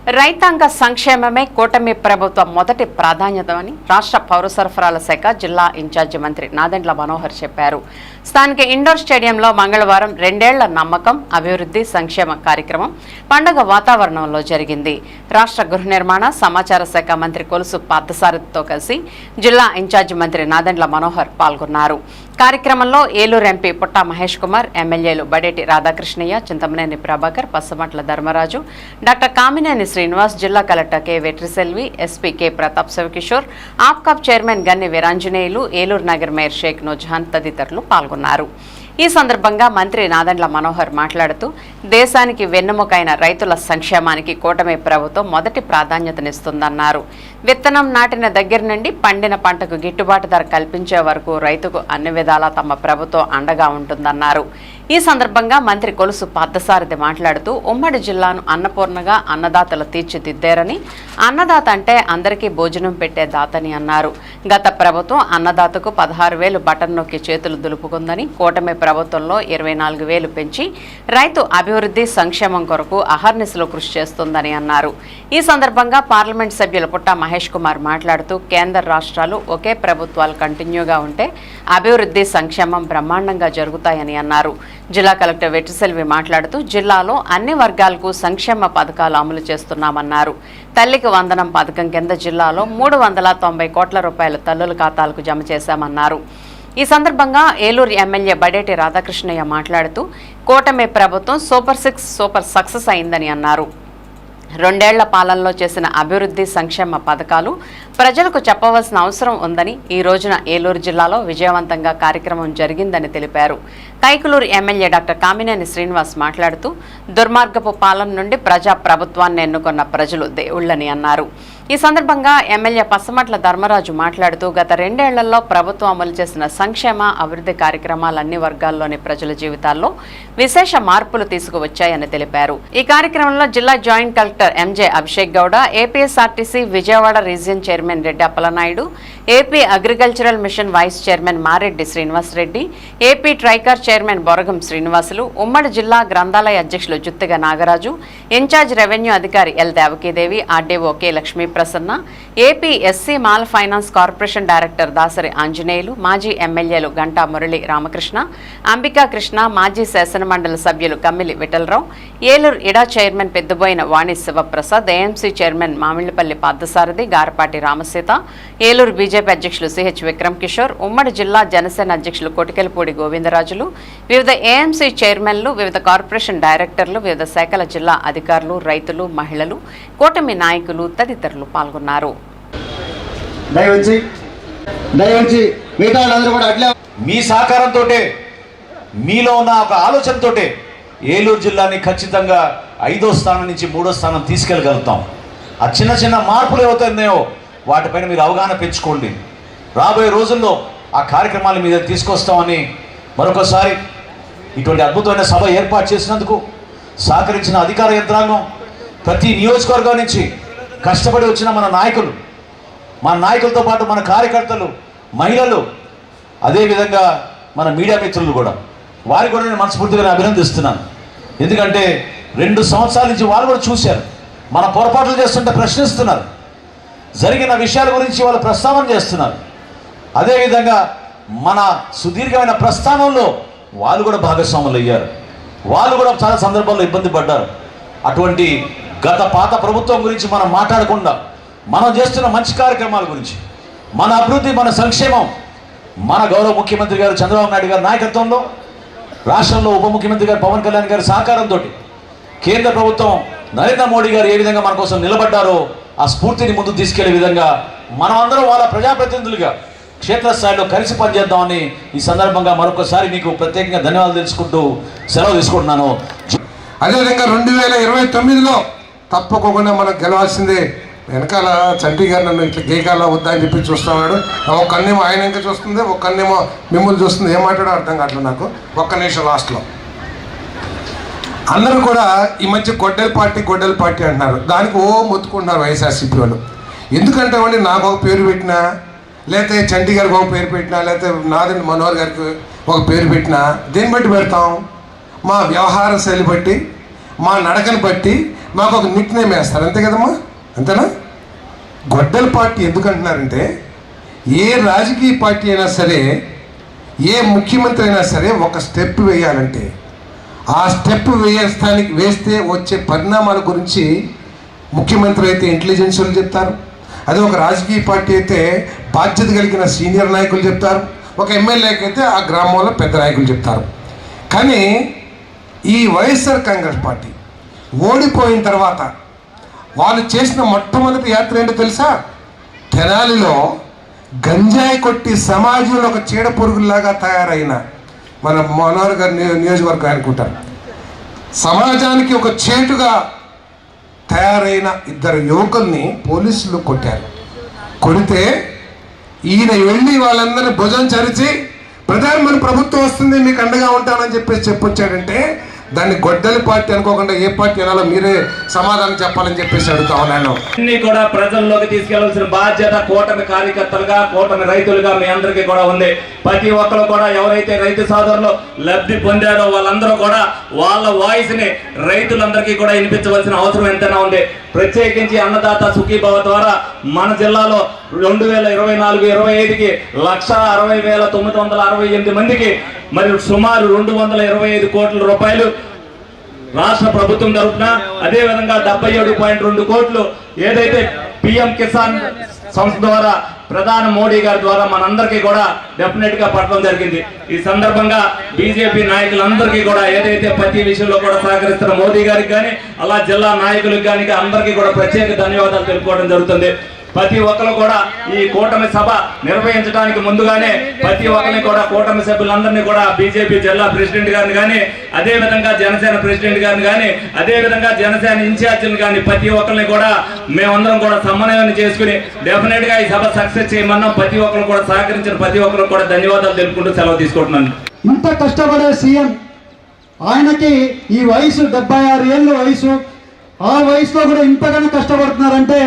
రైతాంగ సంక్షేమమే కూటమి ప్రభుత్వం మొదటి ప్రాధాన్యతని రాష్ట్ర పౌర సరఫరాల శాఖ జిల్లా ఇన్ఛార్జి మంత్రి నాదెండ్ల మనోహర్ చెప్పారు. స్థానిక ఇండోర్ స్టేడియంలో మంగళవారం 2 ఏళ్ల నమ్మకం అభివృద్ధి సంక్షేమ కార్యక్రమం పండుగ వాతావరణంలో జరిగింది. రాష్ట్ర గృహ నిర్మాణ సమాచార శాఖ మంత్రి కొలుసు పార్థసారథితో కలిసి జిల్లా ఇన్ఛార్జి మంత్రి నాదెండ్ల మనోహర్ పాల్గొన్నారు. కార్యక్రమంలో ఏలూరు ఎంపీ పుట్టా మహేష్ కుమార్, ఎమ్మెల్యేలు బడేటి రాధాకృష్ణయ్య, చింతమనేని ప్రభాకర్, పచ్చమట్ల ధర్మరాజు, డాక్టర్ కామినేని శ్రీనివాస్, జిల్లా collector K Vetriselvi, SP K Pratap Shivakishore, APCOB chairman Ganni Veeranjaneyulu, Eluru నగర్ మేయర్ షేక్ నూర్జహాన్ తదితరులు పాల్గొన్నారు. ఈ సందర్భంగా మంత్రి నాదెండ్ల మనోహర్ మాట్లాడుతూ దేశానికి వెన్నెముకైన రైతుల సంక్షేమానికి కూటమి ప్రభుత్వం మొదటి ప్రాధాన్యతనిస్తుందన్నారు. విత్తనం నాటిన దగ్గర నుండి పండిన పంటకు గిట్టుబాటు ధర కల్పించే వరకు రైతుకు అన్ని విధాలా తమ ప్రభుత్వం అండగా ఉంటుందన్నారు. ఈ సందర్భంగా మంత్రి కొలుసు పార్థసారథి మాట్లాడుతూ ఉమ్మడి జిల్లాను అన్నపూర్ణగా అన్నదాతలు తీర్చిదిద్దారని, అన్నదాత అంటే అందరికీ భోజనం పెట్టే దాతని అన్నారు. గత ప్రభుత్వం అన్నదాతకు 16,000 బటన్ నొక్కి చేతులు దులుపుకుందని, కూటమి ప్రభుత్వంలో 24,000 పెంచి రైతు అభివృద్ధి సంక్షేమం కొరకు అహర్నిశలు కృషి చేస్తుందని అన్నారు. ఈ సందర్భంగా పార్లమెంట్ సభ్యులు పుట్టా మహేష్ కుమార్ మాట్లాడుతూ కేంద్ర రాష్ట్రాలు ఒకే ప్రభుత్వాలు కంటిన్యూగా ఉంటే అభివృద్ధి సంక్షేమం బ్రహ్మాండంగా జరుగుతాయని అన్నారు. జిల్లా కలెక్టర్ వెట్రిసెల్వి మాట్లాడుతూ జిల్లాలో అన్ని వర్గాలకు సంక్షేమ పథకాలు అమలు చేస్తున్నామన్నారు. తల్లికి వందనం పథకం కింద జిల్లాలో 390 కోట్ల రూపాయలు తల్లుల ఖాతాలకు జమ చేశామన్నారు. ఈ సందర్భంగా ఏలూరు ఎమ్మెల్యే బడేటి రాధాకృష్ణయ్య మాట్లాడుతూ కూటమి ప్రభుత్వం సూపర్ సక్సెస్ అయిందని అన్నారు. 2 ఏళ్ల పాలనలో చేసిన అభివృద్ధి సంక్షేమ పథకాలు ప్రజలకు చెప్పవలసిన అవసరం ఉందని, ఈ రోజున ఏలూరు జిల్లాలో విజయవంతంగా కార్యక్రమం జరిగిందని తెలిపారు. కైకులూరు ఎమ్మెల్యే డాక్టర్ కామినేని శ్రీనివాస్ మాట్లాడుతూ దుర్మార్గపు పాలన నుండి ప్రజా ప్రభుత్వాన్ని ఎన్నుకున్న ప్రజలు దేవుళ్లని అన్నారు. ఈ సందర్భంగా ఎమ్మెల్యే పచ్చమట్ల ధర్మరాజు మాట్లాడుతూ గత 2 ఏళ్లలో ప్రభుత్వం అమలు చేసిన సంక్షేమ అభివృద్ధి కార్యక్రమాలు అన్ని వర్గాల్లోని ప్రజల జీవితాల్లో విశేష మార్పులు తీసుకువచ్చాయని తెలిపారు. ఈ కార్యక్రమంలో జిల్లా joint collector MJ Abhishek Gowda, APSRTC Vijayawada region chairman Reddy Appalanaidu, AP agricultural mission vice chairman Mareddy Srinivas Reddy, AP Tricor chairman Boragam Srinivasulu, ఉమ్మడి జిల్లా గ్రంథాలయ అధ్యక్షులు జుత్తిగ నాగరాజు, ఇన్ఛార్జ్ రెవెన్యూ అధికారి L Devakidevi, RDO K Lakshmi Prasanna, AP SC మాల్ finance corporation director Dasari Anjaneyulu, మాజీ ఎమ్మెల్యేలు గంటా మురళి రామకృష్ణ, అంబికా కృష్ణ, మాజీ శాసనమండలి సభ్యులు కమ్మిలి విఠలరావు, ఏలూరు ఇడా chairman Peddaboyina Vani Sivaprasad, AMC chairman Mamillapalli Parthasarathi, Garapati Ramasita, Eluru BJP అధ్యక్షులు సిహెచ్ విక్రమ్ కిషోర్, ఉమ్మడి జిల్లా జనసేన అధ్యక్షులు కోటికెలపూడి గోవిందరాజులు, వివిధ ఏఎంసీ చైర్మన్లు, వివిధ కార్పొరేషన్ డైరెక్టర్లు, వివిధ శాఖల జిల్లా అధికారులు, రైతులు, మహిళలు, కూటమి నాయకులు తదితరులు పాల్గొన్నారు. మీ సహకారంతో, మీలో ఉన్న ఒక ఆలోచనతో ఏలూరు జిల్లాని ఖచ్చితంగా 5వ స్థానం నుంచి 3వ స్థానం తీసుకెళ్ళగలుగుతాం. ఆ చిన్న చిన్న మార్పులు ఏవవుతున్నాయో వాటిపైన మీరు అవగాహన పెంచుకోండి. రాబోయే రోజుల్లో ఆ కార్యక్రమాలు మీద తీసుకొస్తామని మరొకసారి ఇటువంటి అద్భుతమైన సభ ఏర్పాటు చేసినందుకు సహకరించిన అధికార యంత్రాంగం, ప్రతి నియోజకవర్గం నుంచి కష్టపడి వచ్చిన మన నాయకులతో పాటు మన కార్యకర్తలు, మహిళలు, అదేవిధంగా మన మీడియా మిత్రులు కూడా, వారికి కూడా నేను మనస్ఫూర్తిగా అభినందిస్తున్నాను. ఎందుకంటే 2 సంవత్సరాల నుంచి వాళ్ళు కూడా చూశారు, మన పొరపాట్లు చేస్తుంటే ప్రశ్నిస్తున్నారు, జరిగిన విషయాల గురించి వాళ్ళు ప్రస్తావన చేస్తున్నారు. అదేవిధంగా మన సుదీర్ఘమైన ప్రస్థానంలో వాళ్ళు కూడా భాగస్వాములు అయ్యారు. వాళ్ళు కూడా చాలా సందర్భాల్లో ఇబ్బంది పడ్డారు. అటువంటి పాత ప్రభుత్వం గురించి మనం మాట్లాడకుండా మనం చేస్తున్న మంచి కార్యక్రమాల గురించి, మన అభివృద్ధి, మన సంక్షేమం, మన గౌరవ ముఖ్యమంత్రి గారు చంద్రబాబు నాయుడు గారి నాయకత్వంలో, రాష్ట్రంలో ఉప ముఖ్యమంత్రి గారు పవన్ కళ్యాణ్ గారి సహకారంతో, కేంద్ర ప్రభుత్వం నరేంద్ర మోడీ గారు ఏ విధంగా మన కోసం నిలబడ్డారో ఆ స్ఫూర్తిని ముందుకు తీసుకెళ్లే విధంగా మనం అందరం వాళ్ళ ప్రజాప్రతినిధులుగా క్షేత్రస్థాయిలో కలిసి పనిచేద్దామని ఈ సందర్భంగా మరొకసారి మీకు ప్రత్యేకంగా ధన్యవాదాలు తెలుసుకుంటూ సెలవు తీసుకుంటున్నాను. అదేవిధంగా 2029లో తప్పకుండా మనం గెలవాల్సిందే. వెనకాల చంటి గారు నన్ను ఇట్లా గేకాల వద్దా అని చెప్పి చూస్తున్నాడు. ఒక్కన్నేమో ఆయన ఇంకా చూస్తుంది, ఒక్కన్నేమో మిమ్మల్ని చూస్తుంది. ఏం మాట్లాడో అర్థం కావట్లేదు నాకు. ఒక్క నిమిషం లాస్ట్లో అందరూ కూడా ఈ మధ్య గొడ్డల పార్టీ అంటున్నారు. దానికి మొత్తుకుంటున్నారు వైఎస్ఆర్సీపీ వాళ్ళు. ఎందుకంటే అండి, నాకు ఒక పేరు పెట్టినా, లేకపోతే చంటి గారికి ఒక పేరు పెట్టినా, లేకపోతే నాదెండ్ల మనోహర్ గారికి ఒక పేరు పెట్టినా, దేన్ని బట్టి పెడతాం? మా వ్యవహార శైలి బట్టి, మా నడకని బట్టి, మాకు ఒక నిక్ నేమ్ వేస్తారు, అంతే కదమ్మా, అంతేనా? గొడ్డల పార్టీ ఎందుకు అంటున్నారంటే, ఏ రాజకీయ పార్టీ అయినా సరే, ఏ ముఖ్యమంత్రి అయినా సరే ఒక స్టెప్ వేయాలంటే ఆ స్టెప్ వేస్తే వచ్చే పరిణామాల గురించి ముఖ్యమంత్రి అయితే ఇంటెలిజెన్స్ వాళ్ళు చెప్తారు, అదే ఒక రాజకీయ పార్టీ అయితే బాధ్యత కలిగిన సీనియర్ నాయకులు చెప్తారు, ఒక ఎమ్మెల్యేకి అయితే ఆ గ్రామంలో పెద్ద నాయకులు చెప్తారు. కానీ ఈ వైఎస్ఆర్ కాంగ్రెస్ పార్టీ ఓడిపోయిన తర్వాత వాళ్ళు చేసిన మొట్టమొదటి యాత్ర ఏంటో తెలుసా? తెనాలిలో గంజాయి కొట్టి సమాజంలో ఒక చీడ పురుగుల్లాగా తయారైన మన మనోహర్ గారి నియోజకవర్గం అనుకుంటారు, సమాజానికి ఒక చేటుగా తయారైన ఇద్దరు యువకుల్ని పోలీసులు కొట్టారు. కొడితే ఈయన వెళ్ళి వాళ్ళందరినీ భుజం చరిచి ప్రధానమంత్రి ప్రభుత్వం వస్తుంది మీకు అండగా ఉంటానని చెప్పేసి చెప్పొచ్చాడంటే దాన్ని గొడ్డలి పార్టీ అనుకోకుండా ఏ పార్టీ అనాలో మీరే సమాధానం చెప్పాలని చెప్పేసి అడుగుతా ఉన్నాను. అన్ని కూడా ప్రజల్లోకి తీసుకెళ్లాల్సిన బాధ్యత కూటమి కార్యకర్తలుగా, కూటమి రైతులుగా మీ అందరికీ కూడా ఉంది. ప్రతి ఒక్కరు కూడా ఎవరైతే రైతు సోదరులు లబ్ధి పొందారో వాళ్ళందరూ కూడా వాళ్ళ వాయిస్ ని రైతులందరికీ కూడా వినిపించవలసిన అవసరం ఎంతైనా ఉంది. ప్రత్యేకించి అన్నదాత సుఖీభవ ద్వారా మన జిల్లాలో 2024-25కి 1,60,968 మందికి మరియు సుమారు 225 కోట్ల రూపాయలు రాష్ట్ర ప్రభుత్వం తరఫున, అదేవిధంగా 77.2 కోట్లు ఏదైతే పిఎం కిసాన్ సంస్థ ద్వారా ప్రధాని మోడీ గారి ద్వారా మనందరికీ కూడా డెఫినెట్ గా పట్టడం జరిగింది. ఈ సందర్భంగా బీజేపీ నాయకులందరికీ కూడా ఏదైతే ప్రతి విషయంలో కూడా సహకరిస్తున్న మోదీ గారికి కానీ అలా జిల్లా నాయకులకు కానీ అందరికీ కూడా ప్రత్యేక ధన్యవాదాలు తెలుపుకోవడం జరుగుతుంది. ప్రతి ఒక్కరు కూడా ఈ కూటమి సభ నిర్వహించడానికి ముందుగానే ప్రతి ఒక్కరిని కూడా కూటమి సభ్యులందరినీ కూడా బీజేపీ జిల్లా ప్రెసిడెంట్ గారిని కానీ, అదే విధంగా జనసేన ప్రెసిడెంట్ గారిని కానీ, అదే విధంగా జనసేన ఇన్ఛార్జీలు కానీ ప్రతి ఒక్కరిని కూడా మేమందరం కూడా సమన్వయం చేసుకుని డెఫినెట్ గా ఈ సభ సక్సెస్ చేయమన్నాం. ప్రతి ఒక్కరు కూడా సహకరించిన ప్రతి ఒక్కరు కూడా ధన్యవాదాలు తెలుపుకుంటూ సెలవు తీసుకుంటున్నాను. ఇంత కష్టపడే సీఎం ఆయనకి ఈ వయసు 76 ఏళ్ళ వయసు, ఆ వయసులో కూడా ఇంతగానో కష్టపడుతున్నారంటే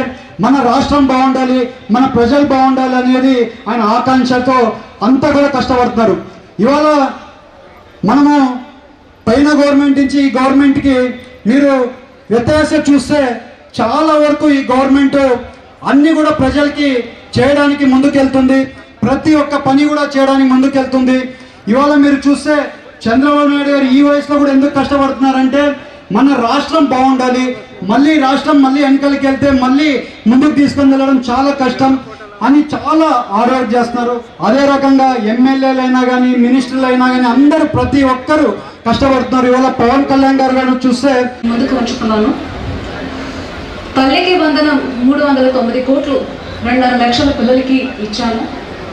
మన రాష్ట్రం బాగుండాలి, మన ప్రజలు బాగుండాలి అనేది ఆయన ఆకాంక్షతో అంతా కూడా కష్టపడుతున్నారు. ఇవాళ మనము పైన గవర్నమెంట్ నుంచి ఈ గవర్నమెంట్కి మీరు వ్యత్యాసం చూస్తే చాలా వరకు ఈ గవర్నమెంట్ అన్నీ కూడా ప్రజలకి చేయడానికి ముందుకెళ్తుంది, ప్రతి ఒక్క పని కూడా చేయడానికి ముందుకెళ్తుంది. ఇవాళ మీరు చూస్తే చంద్రబాబు నాయుడు గారు ఈ వయసులో కూడా ఎందుకు కష్టపడుతున్నారంటే మన రాష్ట్రం బాగుండాలి, మళ్ళీ రాష్ట్రం మళ్ళీ వెనకలికి వెళ్తే మళ్ళీ ముందుకు తీసుకొని వెళ్ళడం చాలా కష్టం అని చాలా ఆర్డర్ చేస్తున్నారు. అదే రకంగా ఎమ్మెల్యేలైనా కానీ మినిస్టర్లు అయినా కానీ అందరూ ప్రతి ఒక్కరూ కష్టపడుతున్నారు. ఇవాళ పవన్ కళ్యాణ్ గారు కానీ చూస్తే ముందుకు ఉంచుకున్నాను. తల్లికి వందనం 309 కోట్లు 2.5 లక్షల పిల్లలకి ఇచ్చాను.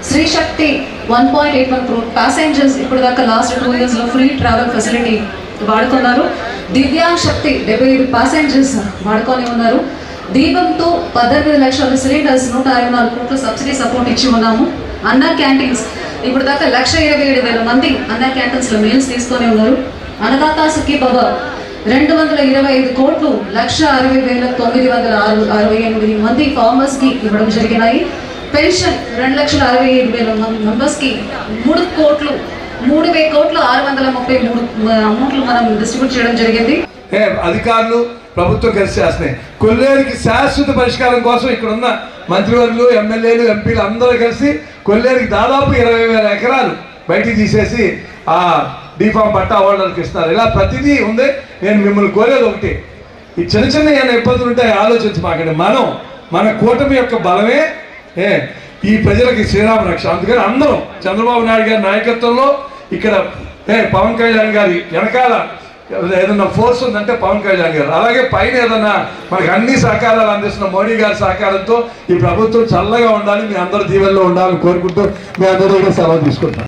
శ్రీ శక్తి 1.81 crore ప్యాసింజర్స్ ఇప్పుడు దాకా లాస్ట్ 2 yearsలో ఫ్రీ ట్రావెల్ ఫెసిలిటీ వాడుతున్నారు. దివ్యాంగ్ శక్తి 75 ప్యాసింజర్స్ వాడుకొని ఉన్నారు. దీపంతో 18 లక్షల సిలిండర్స్ 154 కోట్ల సబ్సిడీ సపోర్ట్ ఇచ్చి ఉన్నాము. అన్న క్యాంటీన్స్ ఇప్పుడు దాకా 1,27,000 మంది అన్న క్యాంటీన్స్లో మీల్స్ తీసుకొని ఉన్నారు. అన్నదాత సుఖీభవ 225 కోట్లు 1,60,968 మంది ఫార్మర్స్కి ఇవ్వడం జరిగినాయి. పెన్షన్ 2,67,000 మెంబర్స్కి 3 కోట్లు 3,633 అమౌంట్లు మనం డిస్ట్రిబ్యూట్ చేయడం జరిగింది. అధికారులు ప్రభుత్వం కలిసి చేస్తున్నాయి. కొల్లేరుకి శాశ్వత పరిష్కారం కోసం ఇక్కడ ఉన్న మంత్రివర్యులు, ఎమ్మెల్యేలు, ఎంపీలు అందరూ కలిసి కొల్లేరుకి దాదాపు 20,000 ఎకరాలు బయటికి తీసేసి ఆ డిఫామ్ పట్టా హోల్డర్కి ఇస్తున్నారు. ఇలా ప్రతిదీ ఉంది. నేను మిమ్మల్ని కోరేది ఒకటి, ఈ చిన్న చిన్న ఏమైనా ఇబ్బందులు ఉంటాయి ఆలోచించి మాకండి. మన కూటమి యొక్క బలమే ఈ ప్రజలకి శ్రీరామ రక్ష. అందుకని అందరం చంద్రబాబు నాయుడు గారి నాయకత్వంలో ఇక్కడ పవన్ కళ్యాణ్ గారి వెనకాల ఏదన్నా ఫోర్స్ ఉందంటే పవన్ కళ్యాణ్ గారు, అలాగే పైన ఏదన్నా మనకి అన్ని సహకారాలు అందిస్తున్న మోడీ గారి సహకారంతో ఈ ప్రభుత్వం చల్లగా ఉండాలి, మీ అందరూ దీవెనలో ఉండాలని కోరుకుంటూ మీ అందరూ కూడా సెలవు తీసుకుంటాం.